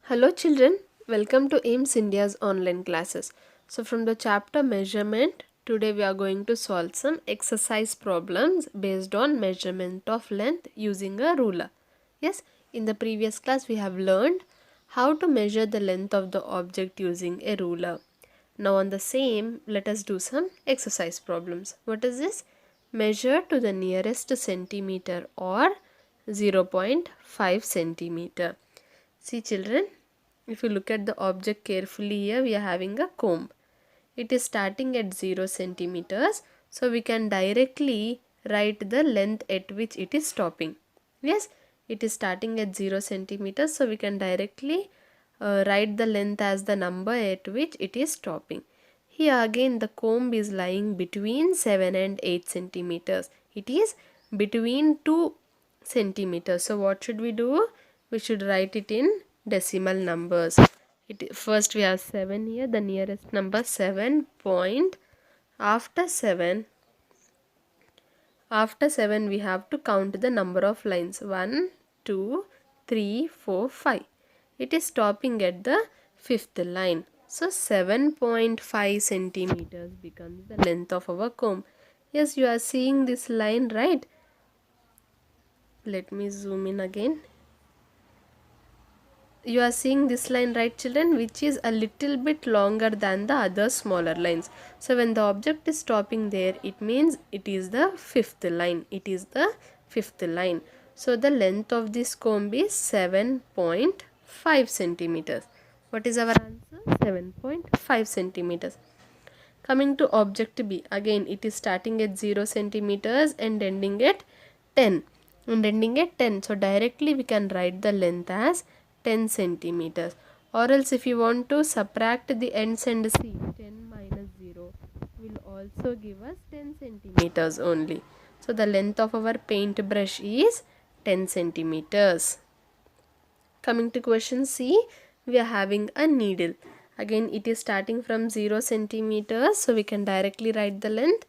Hello children, welcome to AIMS India's online classes. So from the chapter measurement, today we are going to solve some exercise problems based on measurement of length using a ruler. Yes, in the previous class we have learned how to measure the length of the object using a ruler. Now on the same, let us do some exercise problems. What is this? Measure to the nearest centimeter or 0.5 centimeter. See children, if you look at the object carefully here, we are having a comb. It is starting at 0 centimeters. So we can directly write the length at which it is stopping. Yes, it is starting at 0 centimeters. So we can directly write the length as the number at which it is stopping. Here again the comb is lying between 7 and 8 centimeters. It is between 2 centimeters. So what should we do? We should write it in decimal numbers. First we have 7 here, the nearest number 7 point. After 7 we have to count the number of lines. 1, 2, 3, 4, 5. It is stopping at the fifth line. So 7.5 centimeters becomes the length of our comb. Yes, you are seeing this line, right? Let me zoom in again. You are seeing this line, right children, which is a little bit longer than the other smaller lines. So when the object is stopping there, it means it is the fifth line. It is the fifth line. So the length of this comb is 7.5 centimeters. What is our answer? 7.5 centimeters. Coming to object B, again it is starting at 0 centimeters and ending at 10. So directly we can write the length as 10 centimeters. Or else if you want to subtract the ends and see, 10 minus 0 will also give us 10 centimeters only. So the length of our paintbrush is 10 centimeters. Coming to question C, we are having a needle. Again it is starting from 0 centimeters, so we can directly write the length.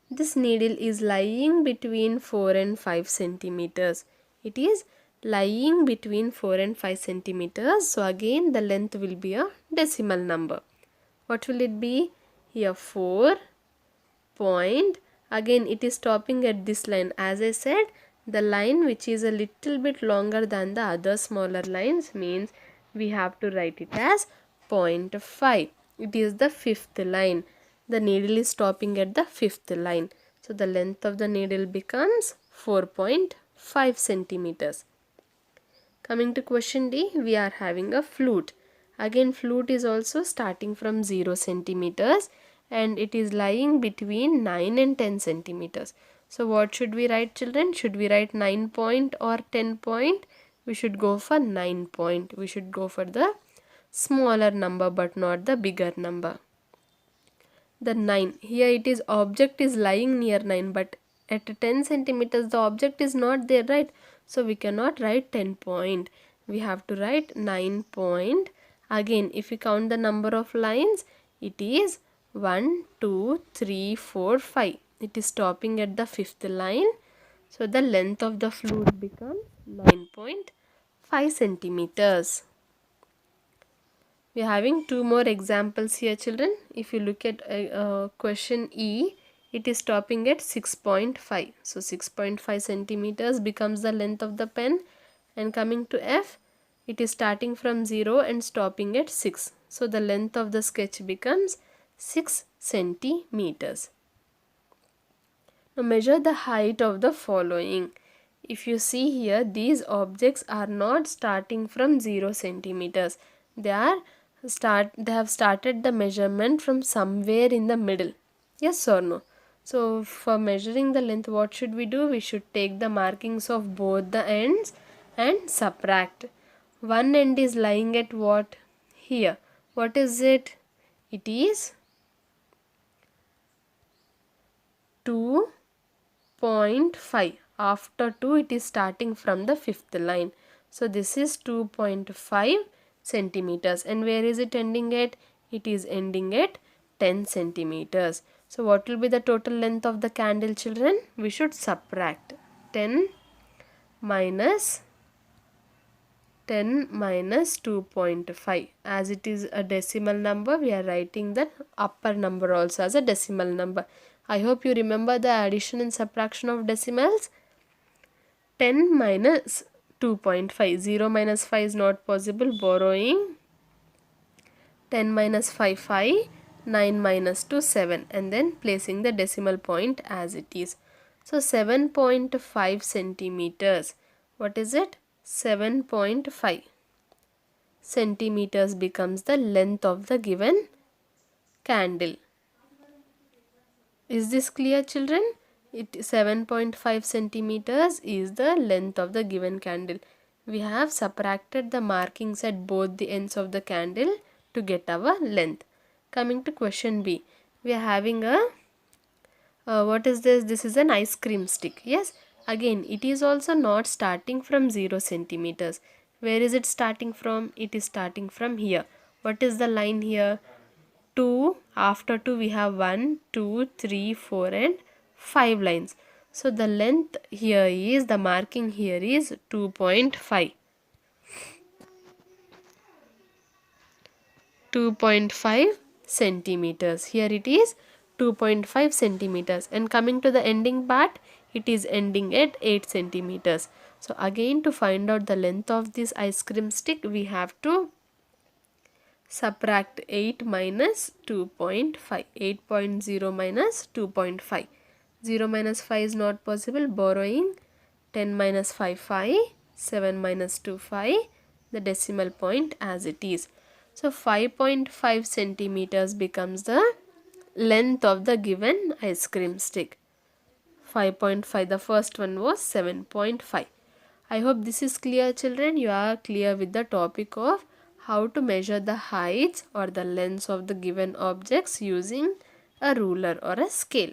This needle is lying between 4 and 5 centimeters. It is lying between 4 and 5 centimeters, so again the length will be a decimal number. What will it be? Here 4 point. Again it is stopping at this line. As I said, the line which is a little bit longer than the other smaller lines means we have to write it as 0.5. It is the fifth line. The needle is stopping at the fifth line. So the length of the needle becomes 4.5 centimeters. Coming to question D, we are having a flute. Again flute is also starting from 0 centimeters and it is lying between 9 and 10 centimeters. So what should we write children? Should we write 9 point or 10 point? We should go for 9 point. We should go for the smaller number but not the bigger number. The 9, here it is object is lying near 9 but at 10 centimeters the object is not there, right? So we cannot write 10 point. We have to write 9 point. Again if we count the number of lines, it is 1, 2, 3, 4, 5. It is stopping at the fifth line. So the length of the flute becomes 9.5 centimeters. We are having two more examples here children. If you look at question E, it is stopping at 6.5. So 6.5 centimeters becomes the length of the pen. And coming to F, it is starting from 0 and stopping at 6. So the length of the sketch becomes 6 centimeters. Now measure the height of the following. If you see here, these objects are not starting from 0 centimeters. They have started the measurement from somewhere in the middle. Yes or no? So for measuring the length, what should we do? We should take the markings of both the ends and subtract. One end is lying at what? Here. What is it? It is 2.5. After 2 it is starting from the fifth line. So this is 2.5 centimeters. And where is it ending at? It is ending at 10 centimeters. So what will be the total length of the candle children? We should subtract 10 minus 10 minus 2.5. As it is a decimal number, we are writing the upper number also as a decimal number. I hope you remember the addition and subtraction of decimals. 10 minus 2.5. 0 minus 5 is not possible. Borrowing 10 minus 5, 5. 9 minus 2, 7. And then placing the decimal point as it is. So 7.5 centimeters. What is it? 7.5 centimeters becomes the length of the given candle. Is this clear, children? 7.5 centimeters is the length of the given candle. We have subtracted the markings at both the ends of the candle to get our length. Coming to question B, we are having a what is this? This is an ice cream stick. Yes, again it is also not starting from 0 centimeters. Where is it starting from? It is starting from here. What is the line here? 2. After 2 we have 1, 2, 3, 4 and 5 lines. So the length here is, the marking here is 2.5. 2.5 centimeters. Here it is 2.5 centimeters, and coming to the ending part, it is ending at 8 centimeters. So again, to find out the length of this ice cream stick, we have to subtract 8 minus 2.5. 8.0 minus 2.5. 0 minus 5 is not possible. Borrowing 10 minus 5, 5. 7 minus 2, 5. The decimal point as it is. So 5.5 centimeters becomes the length of the given ice cream stick. 5.5. The first one was 7.5. I hope this is clear, children. You are clear with the topic of how to measure the heights or the lengths of the given objects using a ruler or a scale.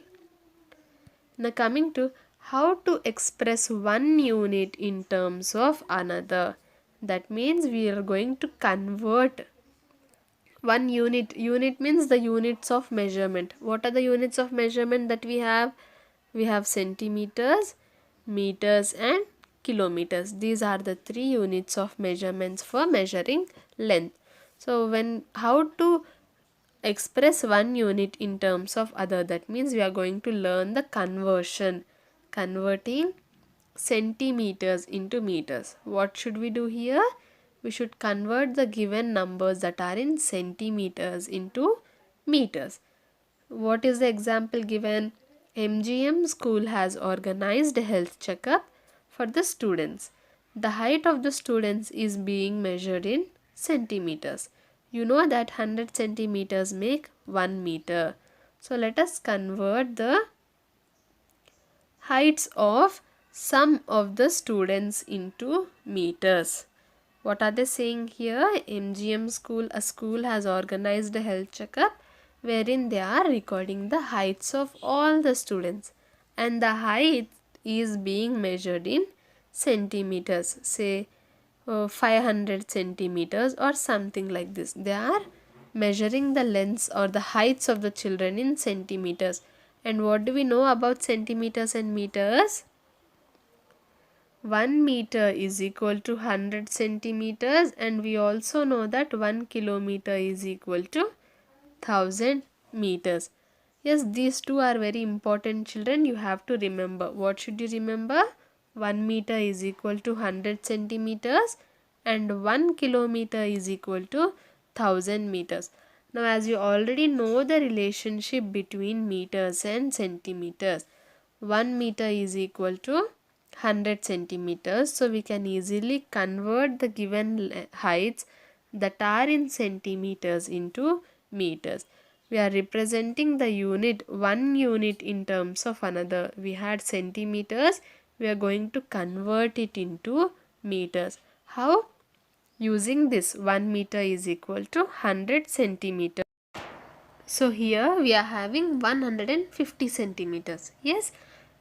Now coming to how to express one unit in terms of another. That means we are going to convert one unit. Unit means the units of measurement. What are the units of measurement that we have? We have centimeters, meters and kilometers. These are the 3 units of measurements for measuring length. So how to express one unit in terms of other, that means we are going to learn the converting centimeters into meters. What should we do here? We should convert the given numbers that are in centimeters into meters. What is the example given? MGM school has organized a health checkup for the students. The height of the students is being measured in centimeters. You know that 100 centimeters make 1 meter. So let us convert the heights of some of the students into meters. What are they saying here? MGM school, a school has organized a health checkup wherein they are recording the heights of all the students, and the height is being measured in centimeters, say 500 centimeters or something like this. They are measuring the lengths or the heights of the children in centimeters. And what do we know about centimeters and meters? 1 meter is equal to 100 centimeters, and we also know that 1 kilometer is equal to 1000 meters. Yes, these two are very important, children. You have to remember. What should you remember? 1 meter is equal to 100 centimeters and 1 kilometer is equal to 1000 meters. Now, as you already know the relationship between meters and centimeters, 1 meter is equal to 100 centimeters. So we can easily convert the given heights that are in centimeters into meters. We are representing the unit, one unit in terms of another. We had centimeters. We are going to convert it into meters. How? Using this 1 meter is equal to 100 centimeters. So here we are having 150 centimeters. Yes,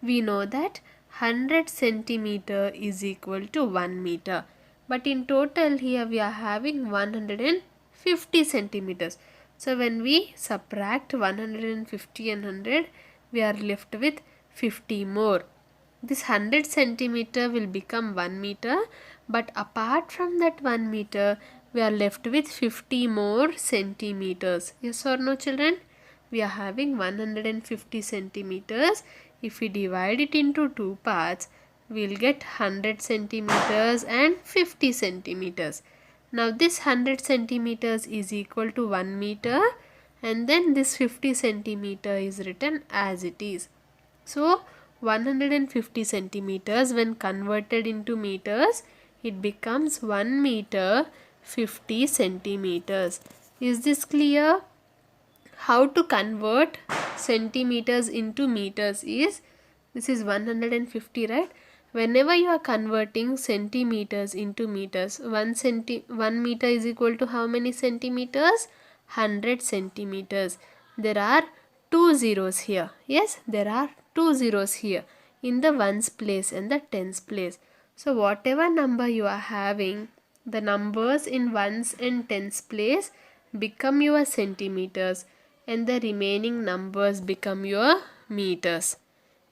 we know that 100 centimeter is equal to 1 meter. But in total here we are having 150 centimeters. So when we subtract 150 and 100, we are left with 50 more. this 100 centimeter will become 1 meter, but apart from that 1 meter we are left with 50 more centimeters. Yes or no, children? We are having 150 centimeters. If we divide it into two parts, we will get 100 centimeters and 50 centimeters. Now this 100 centimeters is equal to 1 meter, and then this 50 centimeter is written as it is. So 150 centimeters, when converted into meters, it becomes 1 meter 50 centimeters. Is this clear? How to convert centimeters into meters is, this is 150, right? Whenever you are converting centimeters into meters, 1 meter is equal to how many centimeters? 100 centimeters. There are two zeros here. Yes, there are two zeros here in the ones place and the tens place. So whatever number you are having, the numbers in ones and tens place become your centimeters, and the remaining numbers become your meters.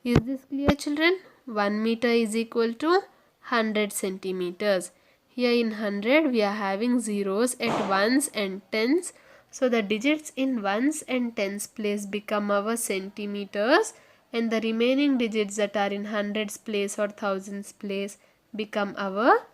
Is this clear, children? 1 meter is equal to 100 centimeters. Here in 100 we are having zeros at ones and tens. So the digits in ones and tens place become our centimeters, and the remaining digits that are in hundreds place or thousands place become our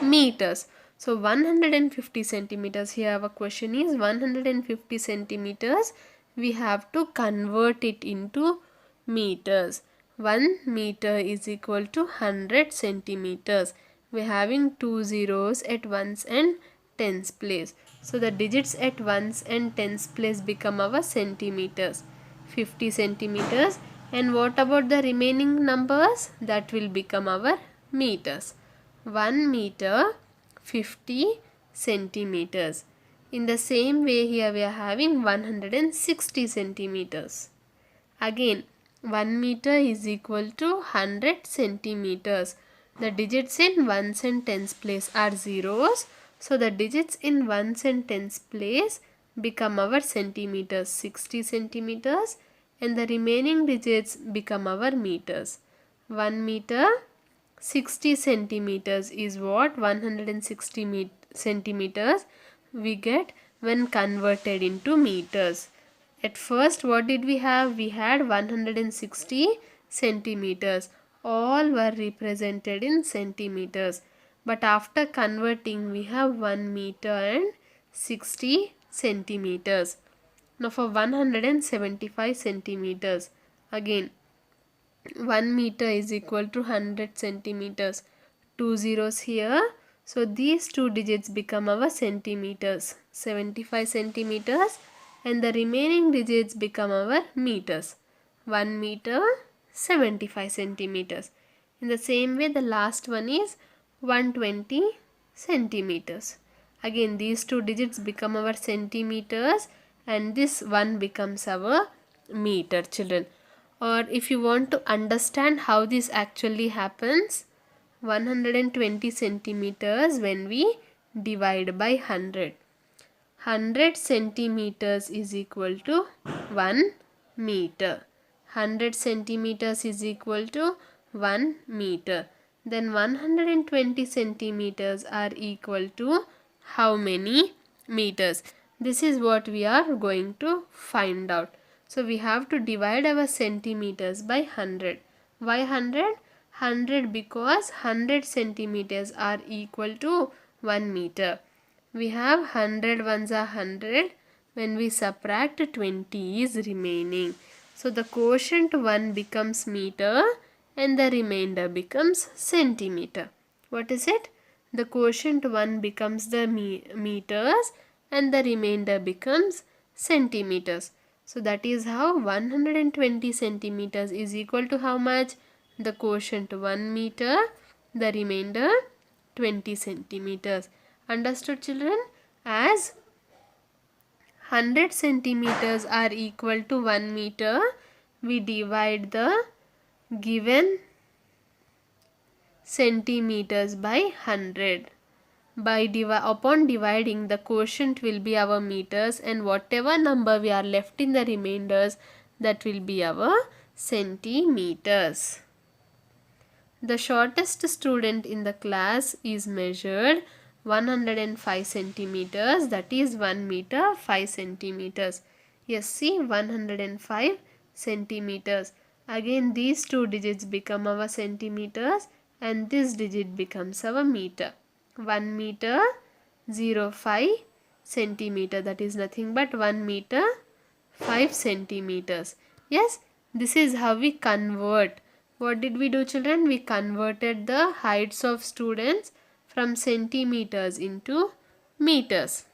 meters. So 150 centimeters, here our question is 150 centimeters, we have to convert it into meters. 1 meter is equal to 100 centimeters. We are having two zeros at ones and tens place. So the digits at ones and tens place become our centimeters, 50 centimeters. And what about the remaining numbers? That will become our meters. 1 meter 50 centimeters. In the same way, here we are having 160 centimeters. Again, 1 meter is equal to 100 centimeters. The digits in ones and tens place are zeros. So the digits in ones and tens place become our centimeters, 60 centimeters, and the remaining digits become our meters. 1 meter 60 centimeters is what 160 centimeters we get when converted into meters. At first, what did we have? We had 160 centimeters. All were represented in centimeters. But after converting, we have 1 meter and 60 centimeters. Now for 175 centimeters, again 1 meter is equal to 100 centimeters. Two zeros here. So these two digits become our centimeters, 75 centimeters, and the remaining digits become our meters, 1 meter 75 centimeters. In the same way, the last one is 120 centimeters. Again, these two digits become our centimeters, and this one becomes our meter, children. Or if you want to understand how this actually happens, 120 centimeters when we divide by 100. 100 centimeters is equal to 1 meter. 100 centimeters is equal to 1 meter. Then 120 centimeters are equal to how many meters? This is what we are going to find out. So we have to divide our centimeters by 100. Why 100? 100 because 100 centimeters are equal to 1 meter. We have 100 ones are 100. When we subtract, 20 is remaining. So the quotient 1 becomes meter and the remainder becomes centimeter. What is it? The quotient 1 becomes the meters and the remainder becomes centimeters. So that is how 120 centimeters is equal to how much? The quotient 1 meter, the remainder 20 centimeters. Understood, children? As 100 centimeters are equal to 1 meter, we divide the given centimeters by 100. Upon dividing, the quotient will be our meters, and whatever number we are left in the remainders, that will be our centimeters. The shortest student in the class is measured 105 centimeters, that is 1 meter 5 centimeters. Yes, see, 105 centimeters. Again these two digits become our centimeters and this digit becomes our meter. 1 meter 05 centimeter, that is nothing but 1 meter 5 centimeters. Yes, this is how we convert. What did we do, children? We converted the heights of students from centimeters into meters.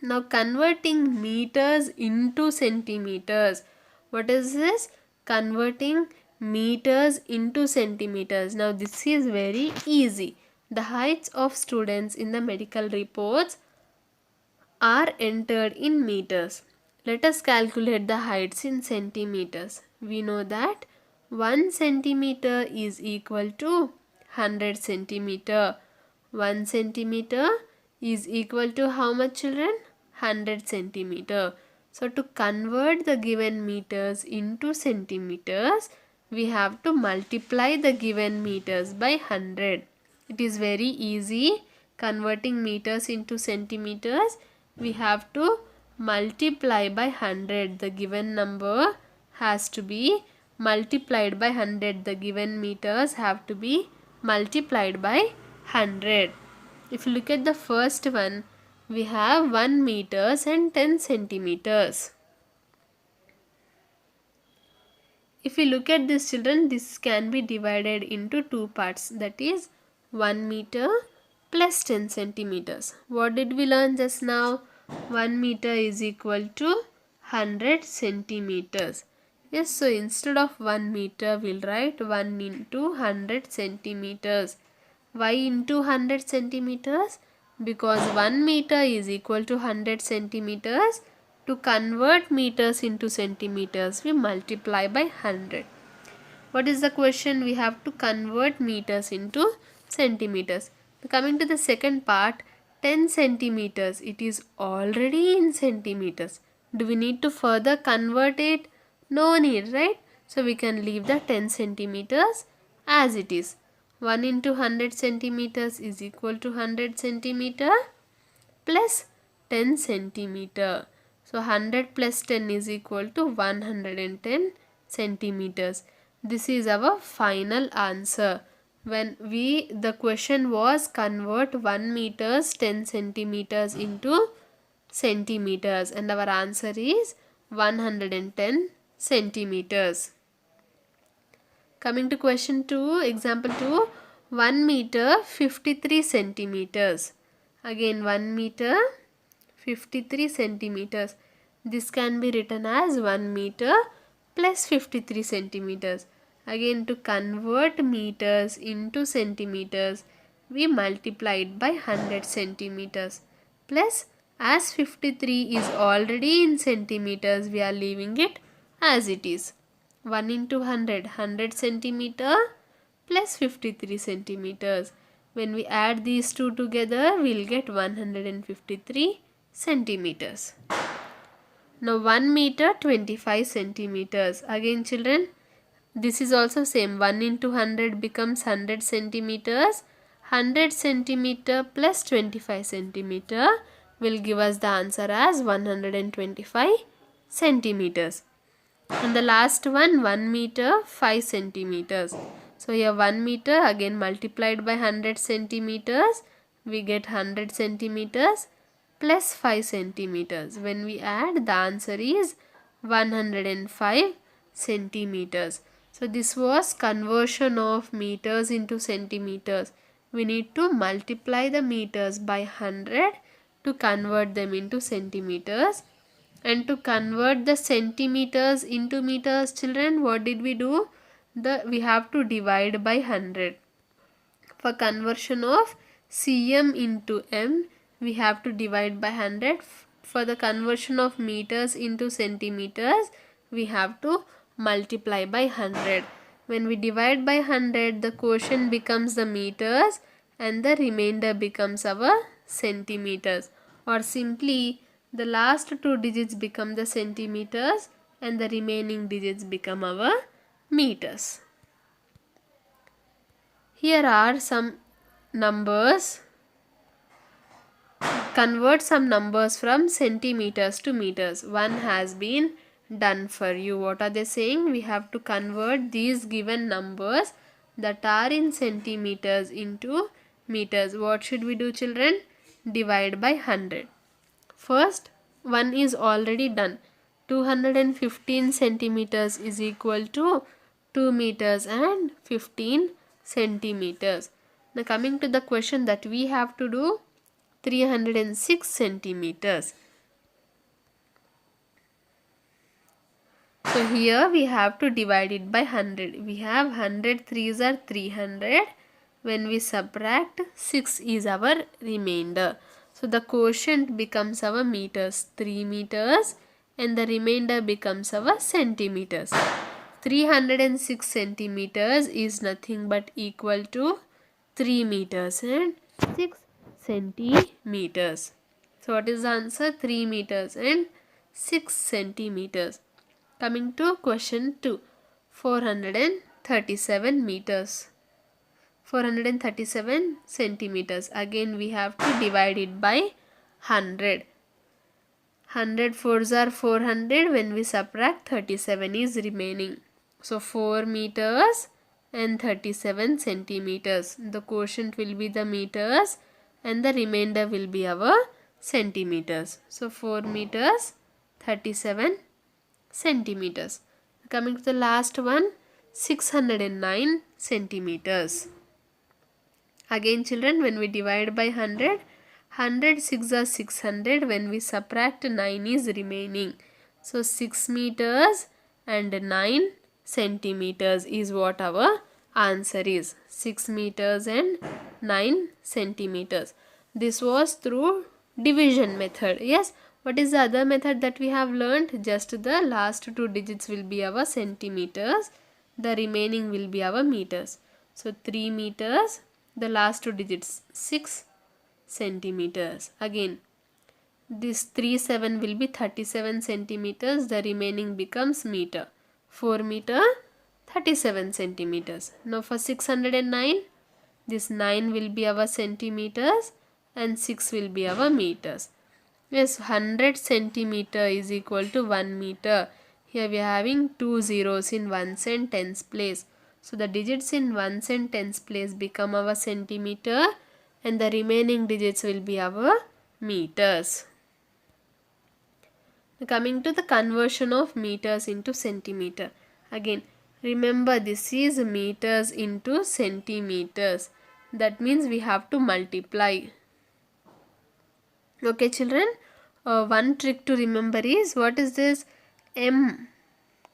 Now converting meters into centimeters. What is this? Converting meters into centimeters. Now this is very easy. The heights of students in the medical reports are entered in meters. Let us calculate the heights in centimeters. We know that 1 centimeter is equal to 100 centimeter. 1 centimeter is equal to how much, children? 100 centimeter. So to convert the given meters into centimeters, we have to multiply the given meters by 100. It is very easy converting meters into centimeters. We have to multiply by 100. The given number has to be multiplied by 100. The given meters have to be multiplied by 100. If you look at the first one, we have 1 meters and 10 centimeters. If we look at this, children, this can be divided into two parts, that is 1 meter plus 10 centimeters. What did we learn just now? 1 meter is equal to 100 centimeters. Yes, so instead of 1 meter, we'll write 1 into 100 centimeters. Why into 100 centimeters? Because 1 meter is equal to 100 centimeters. To convert meters into centimeters, we multiply by 100. What is the question? We have to convert meters into centimeters. Coming to the second part, 10 centimeters. It is already in centimeters. Do we need to further convert it? No need, right? So we can leave the 10 centimeters as it is. 1 into 100 centimeters is equal to 100 centimeter plus 10 centimeter. So 100 plus 10 is equal to 110 centimeters. This is our final answer. When the question was convert 1 meters 10 centimeters into centimeters, and our answer is 110 centimeters. Coming to question 2, example 2, 1 meter 53 centimeters. Again 1 meter 53 centimeters. This can be written as 1 meter plus 53 centimeters. Again, to convert meters into centimeters, we multiplied by 100 centimeters. Plus, as 53 is already in centimeters, we are leaving it as it is. 1 into 100, 100 centimeter plus 53 centimeters. When we add these two together, we will get 153 centimeters. Now 1 meter 25 centimeters. Again, children, this is also same. 1 into 100 becomes 100 centimeters. 100 centimeter plus 25 centimeter will give us the answer as 125 centimeters. And the last one, 1 meter 5 centimeters. So here 1 meter again multiplied by 100 centimeters, we get 100 centimeters plus 5 centimeters. When we add, the answer is 105 centimeters. So this was conversion of meters into centimeters. We need to multiply the meters by 100 to convert them into centimeters. And to convert the centimeters into meters, children, what did we do? We have to divide by 100. For conversion of cm into m, we have to divide by 100. For the conversion of meters into centimeters, we have to multiply by 100. When we divide by 100, the quotient becomes the meters and the remainder becomes our centimeters. Or simply, the last two digits become the centimeters and the remaining digits become our meters. Here are some numbers. Convert some numbers from centimeters to meters. One has been done for you. What are they saying? We have to convert these given numbers that are in centimeters into meters. What should we do, children? Divide by 100. First, one is already done. 215 centimeters is equal to 2 meters and 15 centimeters. Now coming to the question that we have to do, 306 centimeters. So here we have to divide it by 100. We have 100 threes are 300. When we subtract, 6 is our remainder. So the quotient becomes our meters, 3 meters, and the remainder becomes our centimeters. 306 centimeters is nothing but equal to 3 meters and 6 centimeters. So what is the answer? 3 meters and 6 centimeters. Coming to question 2, 437 meters. 437 centimeters. Again we have to divide it by 100. 100 fours are 400. When we subtract, 37 is remaining. So 4 meters and 37 centimeters. The quotient will be the meters and the remainder will be our centimeters. So 4 meters, 37 centimeters. Coming to the last one, 609 centimeters. Again children, when we divide by 100, 100 6 are 600. When we subtract, 9 is remaining. So 6 meters and 9 centimeters is what our answer is. 6 meters and 9 centimeters. This was through division method. Yes. What is the other method that we have learned? Just the last 2 digits will be our centimeters. The remaining will be our meters. So 3 meters. The last 2 digits 6 centimeters. Again this 37 will be 37 centimeters. The remaining becomes meter. 4 meter, 37 centimeters. Now for 609, this 9 will be our centimeters and 6 will be our meters. Yes, 100 centimeter is equal to 1 meter. Here we are having 2 zeros in ones and tens place. So the digits in ones and tens place become our centimeter and the remaining digits will be our meters. Coming to the conversion of meters into centimeter. Again, remember this is meters into centimeters. That means we have to multiply. Okay children, one trick to remember is, what is this? M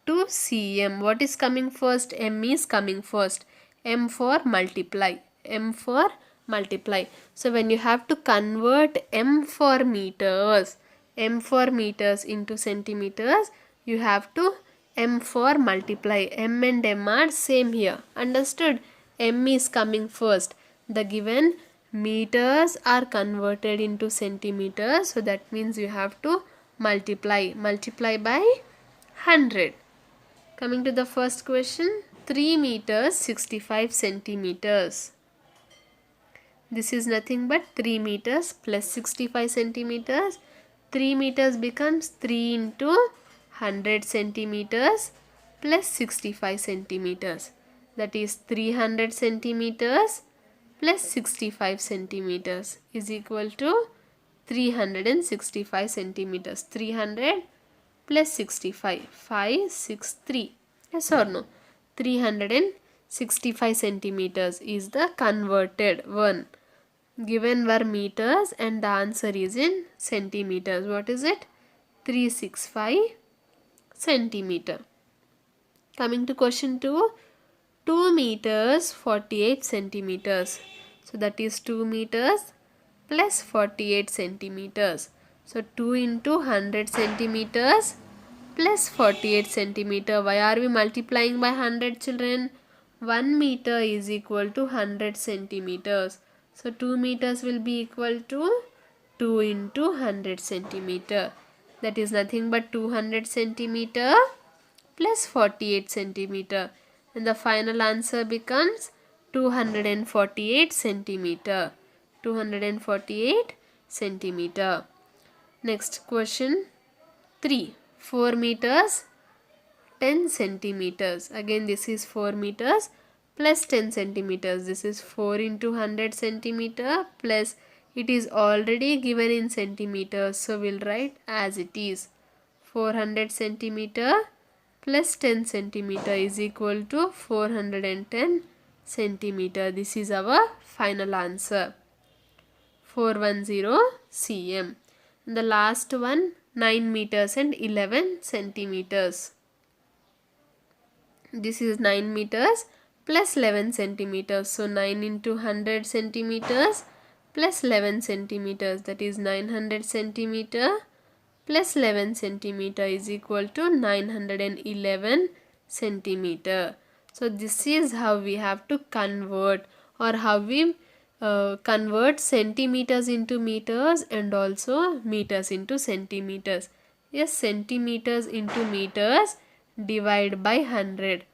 to cm. What is coming first? M is coming first. M for multiply. M for multiply. So when you have to convert M for meters into centimeters, you have to M for multiply. M and M are same here. Understood? M is coming first. The given meters are converted into centimeters. So that means you have to multiply. Multiply by 100. Coming to the first question, 3 meters 65 centimeters. This is nothing but 3 meters plus 65 centimeters. 3 meters becomes 3 into 100 centimeters plus 65 centimeters. That is 300 centimeters plus 65 centimeters is equal to 365 centimeters. 300 plus 65, 563. Yes or no? 365 centimeters is the converted one. Given were meters and the answer is in centimeters. What is it? 365 centimeter. Coming to question 2, 2 meters 48 centimeters. So that is 2 meters plus 48 centimeters. So 2 into 100 centimeters plus 48 centimeter. Why are we multiplying by 100 children? 1 meter is equal to 100 centimeters. So 2 meters will be equal to 2 into 100 centimeter. That is nothing but 200 centimeter plus 48 centimeter. And the final answer becomes 248 centimeter. 248 centimeter. Next question 3. 4 meters 10 centimeters. Again this is 4 meters plus 10 centimeters. This is 4 into 100 centimeter plus it is already given in centimeters. So we'll write as it is. 400 centimeter plus 10 centimeter is equal to 410 centimeter. This is our final answer. 410 cm. And the last one 9 meters and 11 centimeters. This is 9 meters plus 11 centimeters. So 9 into 100 centimeters plus 11 centimeters, that is 900 centimeter plus 11 centimeter is equal to 911 centimeter. So this is how we have to convert, or how we convert centimeters into meters and also meters into centimeters. Yes, centimeters into meters, divide by 100.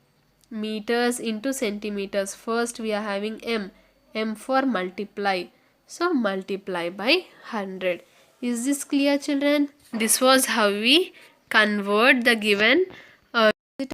Meters into centimeters, first we are having m for multiply, so multiply by 100. Is this clear, children? This was how we convert the given